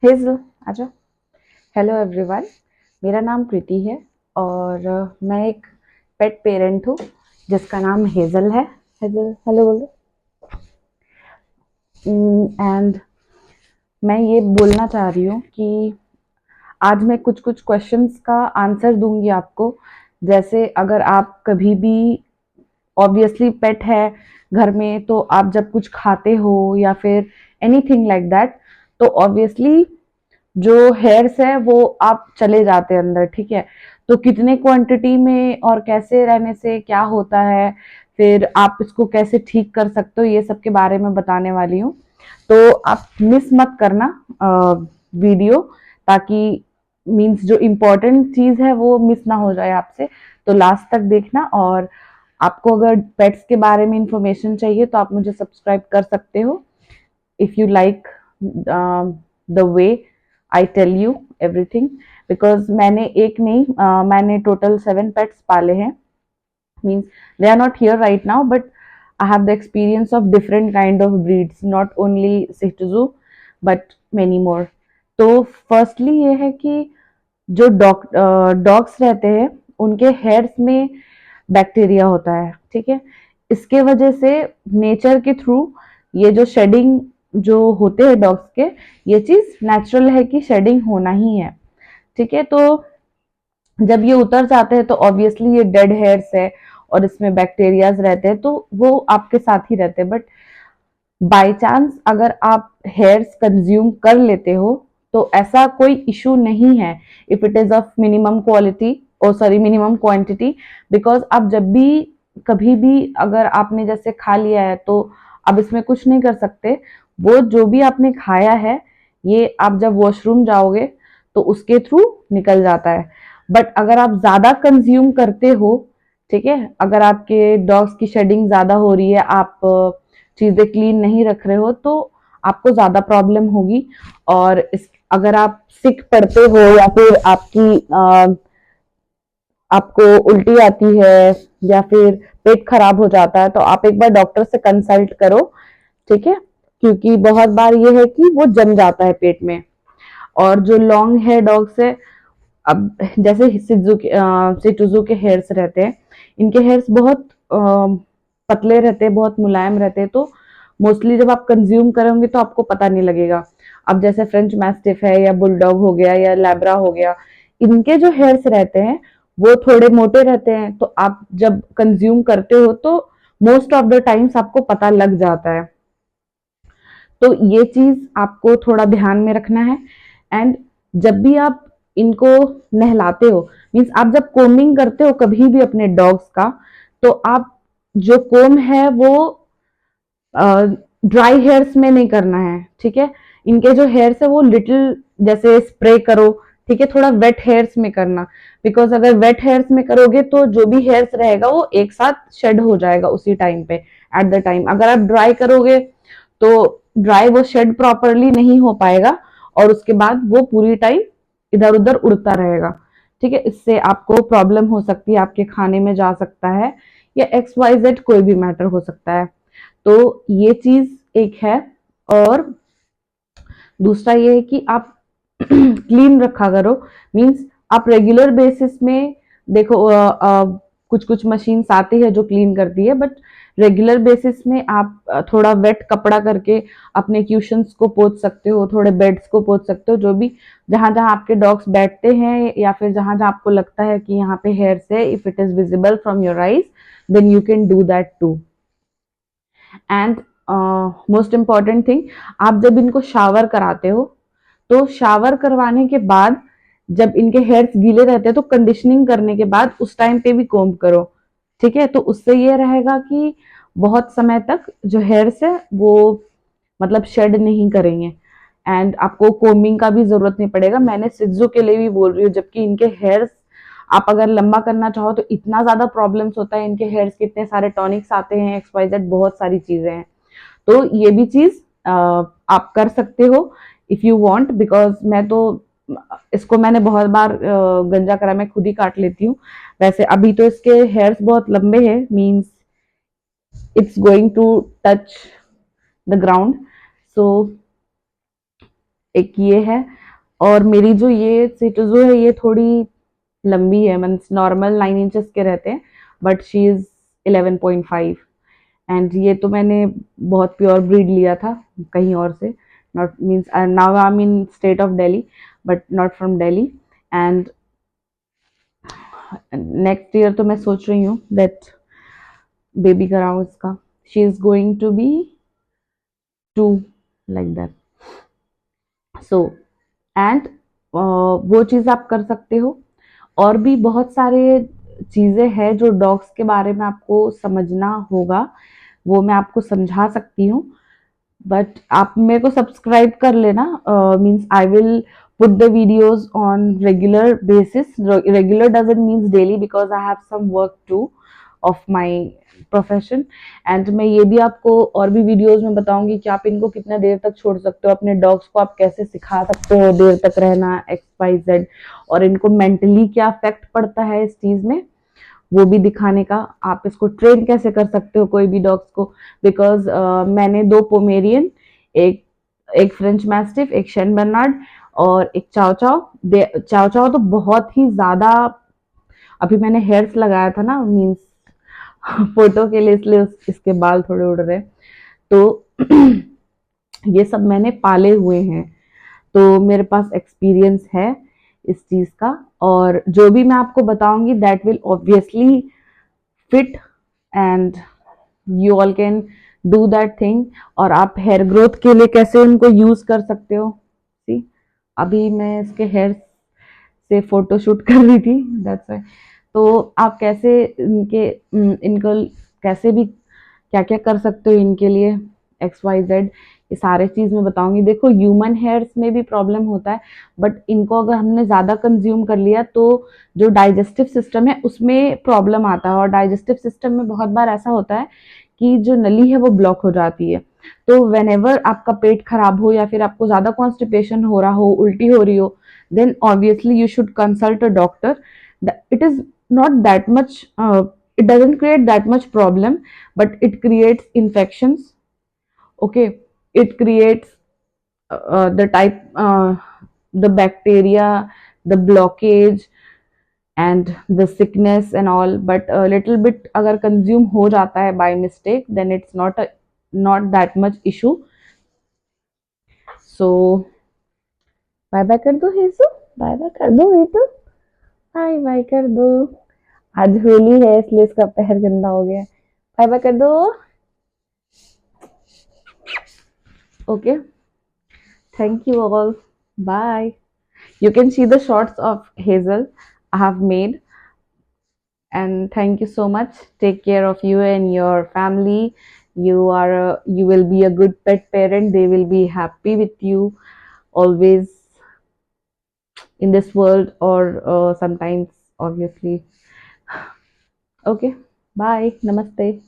Hazel आजा। Hello everyone, मेरा नाम प्रीति है और मैं एक पेट पेरेंट हूँ जिसका नाम हेज़ल है। हेज़ल हेलो बोलो। एंड मैं ये बोलना चाह रही हूँ कि आज मैं कुछ कुछ क्वेश्चंस का आंसर दूंगी आपको। जैसे अगर आप कभी भी ऑब्वियसली पेट है घर में, तो आप जब कुछ खाते हो या फिर एनीथिंग लाइक दैट, तो ऑब्वियसली जो हेयर्स है वो आप चले जाते हैं अंदर, ठीक है। तो कितने क्वांटिटी में और कैसे रहने से क्या होता है, फिर आप इसको कैसे ठीक कर सकते हो, ये सब के बारे में बताने वाली हूँ। तो आप मिस मत करना वीडियो, ताकि मीन्स जो इम्पोर्टेंट चीज है वो मिस ना हो जाए आपसे। तो लास्ट तक देखना। और आपको अगर पेट्स के बारे में इंफॉर्मेशन चाहिए तो आप मुझे सब्सक्राइब कर सकते हो if you like the way I tell you everything. Because मैंने एक नहीं, मैंने टोटल 7 पेट्स पाले हैं। Means they are not here right now, but I have the experience of different kind of breeds, not only Shih Tzu, but many more. तो firstly ये है कि जो डॉग्स रहते हैं उनके हेयर्स में बैक्टीरिया होता है, ठीक है। इसके वजह से नेचर के थ्रू ये जो शेडिंग जो होते हैं डॉग्स के, ये चीज नेचुरल है कि शेडिंग होना ही है, ठीक है। तो जब ये उतर जाते हैं तो ऑब्वियसली ये डेड हेयर्स है और इसमें बैक्टीरियाज रहते हैं, तो वो आपके साथ ही रहते हैं। बट बाय चांस अगर आप हेयर्स कंज्यूम कर लेते हो तो ऐसा कोई इशू नहीं है, if it is of minimum quality, oh sorry minimum quantity. Because आप जब भी कभी भी अगर आपने जैसे खा लिया है तो अब इसमें कुछ नहीं कर सकते। वो जो भी आपने खाया है, ये आप जब वॉशरूम जाओगे तो उसके थ्रू निकल जाता है। बट अगर आप ज्यादा कंज्यूम करते हो, ठीक है, अगर आपके डॉग्स की शेडिंग ज्यादा हो रही है, आप चीजें क्लीन नहीं रख रहे हो, तो आपको ज्यादा प्रॉब्लम होगी। और अगर आप सिक पड़ते हो या फिर आपको उल्टी आती है या फिर पेट खराब हो जाता है, तो आप एक बार डॉक्टर से कंसल्ट करो, ठीक है। क्योंकि बहुत बार ये है कि वो जम जाता है पेट में। और जो लॉन्ग हेयर डॉग्स है, अब जैसे सिटुजू के हेयर्स रहते हैं, इनके हेयर्स बहुत पतले रहते हैं, बहुत मुलायम रहते हैं। तो मोस्टली जब आप कंज्यूम करोगे तो आपको पता नहीं लगेगा। अब जैसे फ्रेंच मैस्टिफ है या बुलडॉग हो गया या लैब्रा हो गया, इनके जो हेयर्स रहते हैं वो थोड़े मोटे रहते हैं। तो आप जब कंज्यूम करते हो तो मोस्ट ऑफ द टाइम्स आपको पता लग जाता है। तो ये चीज आपको थोड़ा ध्यान में रखना है। एंड जब भी आप इनको नहलाते हो, मीन्स आप जब कोमिंग करते हो कभी भी अपने डॉग्स का, तो आप जो कोम है वो ड्राई हेयर्स में नहीं करना है, ठीक है। इनके जो हेयर्स है वो लिटिल जैसे स्प्रे करो, ठीक है, थोड़ा वेट हेयर्स में करना। बिकॉज अगर वेट हेयर्स में करोगे तो जो भी हेयर्स रहेगा वो एक साथ शेड हो जाएगा उसी टाइम पे, एट द टाइम। अगर आप ड्राई करोगे तो ड्राई वो शेड प्रॉपरली नहीं हो पाएगा और उसके बाद वो पूरी टाइम इधर उधर उड़ता रहेगा, ठीक है। इससे आपको प्रॉब्लम हो सकती है, आपके खाने में जा सकता है या XYZ कोई भी मैटर हो सकता है। तो ये चीज एक है। और दूसरा ये है कि आप क्लीन रखा करो। मीन्स आप रेगुलर बेसिस में देखो, कुछ कुछ मशीन्स आती है जो क्लीन करती है, बट रेगुलर बेसिस में आप थोड़ा वेट कपड़ा करके अपने क्यूशंस को पोंछ सकते हो, थोड़े बेड्स को पोंछ सकते हो, जो भी जहां जहां आपके डॉग्स बैठते हैं या फिर जहां जहां आपको लगता है कि यहाँ पे हेयर्स है, if it is visible from your eyes, then you can do that too. And most important thing, आप जब इनको शावर कराते हो तो शावर करवाने के बाद जब इनके हेयर्स गीले रहते हैं तो कंडीशनिंग करने के बाद उस टाइम पे भी कोम्ब करो, ठीक है। तो उससे ये रहेगा कि बहुत समय तक जो हेयर्स है वो मतलब शेड नहीं करेंगे एंड आपको कोमिंग का भी जरूरत नहीं पड़ेगा। मैंने सिज्जू के लिए भी बोल रही हूँ, जबकि इनके हेयर्स आप अगर लंबा करना चाहो तो इतना ज्यादा प्रॉब्लम्स होता है इनके हेयर्स के, इतने सारे टॉनिक्स आते हैं, XYZ बहुत सारी चीजें हैं। तो ये भी चीज आप कर सकते हो इफ यू वांट। बिकॉज मैं तो इसको मैंने बहुत बार गंजा करा, मैं खुद ही काट लेती हूँ। वैसे अभी तो इसके हेयर्स बहुत लंबे हैं, means it's going to touch the ground. So एक ये है, और मेरी जो ये सिटुजो है ये थोड़ी लंबी है, मीन्स नॉर्मल 9 इंचेस के रहते हैं, बट शी इज 11.5। एंड ये तो मैंने बहुत प्योर ब्रीड लिया था कहीं और से, not means now I am in state of Delhi but not from Delhi. And next year तो मैं सोच रही हूँ दैट बेबी कराऊँ इसका। She is going to be 2 like that. So and वो चीज़ आप कर सकते हो। और भी बहुत सारे चीज़ें हैं जो डॉग्स के बारे में आपको समझना होगा, वो मैं आपको समझा सकती हूँ। बट आप मेरे को सब्सक्राइब कर लेना, means I will put the videos on regular basis. Regular doesn't means daily because I have some work to of my profession. And मैं ये भी आपको और भी वीडियोज में बताऊंगी कि आप इनको कितना देर तक छोड़ सकते हो, अपने डॉग्स को आप कैसे सिखा सकते हो देर तक रहना XYZ, और इनको मेंटली क्या इफेक्ट पड़ता है इस चीज में, वो भी दिखाने का। आप इसको ट्रेन कैसे कर सकते हो कोई भी डॉग्स को, बिकॉज मैंने 2 पोमेरियन, एक एक फ्रेंच मैस्टिफ, एक शेन बर्नार्ड और एक चाव चाव। चाव चाव तो बहुत ही ज्यादा, अभी मैंने हेयर्स लगाया था ना, मीन्स फोटो के लिए, इसलिए इसके बाल थोड़े उड़ रहे, तो ये सब मैंने पाले हुए हैं, तो मेरे पास एक्सपीरियंस है इस चीज का। और जो भी मैं आपको बताऊंगी that will obviously fit, and you all can do that thing. और आप हेयर ग्रोथ के लिए कैसे उनको यूज कर सकते हो, सी अभी मैं इसके हेयर से फोटो शूट कर रही थी, दैट्स व्हाई। तो आप कैसे इनको कैसे भी क्या क्या कर सकते हो इनके लिए XYZ, ये सारे चीज मैं बताऊंगी। देखो ह्यूमन हेयर्स में भी प्रॉब्लम होता है, बट इनको अगर हमने ज्यादा कंज्यूम कर लिया तो जो डाइजेस्टिव सिस्टम है उसमें प्रॉब्लम आता है। और डाइजेस्टिव सिस्टम में बहुत बार ऐसा होता है कि जो नली है वो ब्लॉक हो जाती है। तो वेन एवर आपका पेट खराब हो या फिर आपको ज्यादा कॉन्स्टिपेशन हो रहा हो, उल्टी हो रही हो, then obviously you should consult a doctor. It is not that much, it doesn't create that much problem, but it creates infections. Okay, it creates the type, the bacteria, the blockage and the sickness and all. But a little bit अगर consume हो जाता है by mistake, then it's not that much issue. So bye bye कर दो हेसु, bye bye कर दो हेतु, bye bye कर दो। आज होली है इसलिए इसका पैर गंदा हो गया। बाय बाय कर दो। Okay, thank you all, bye. You can see the shots of Hazel I have made, and thank you so much. Take care of you and your family. You will be a good pet parent. They will be happy with you always in this world, or sometimes obviously. Okay, bye, namaste.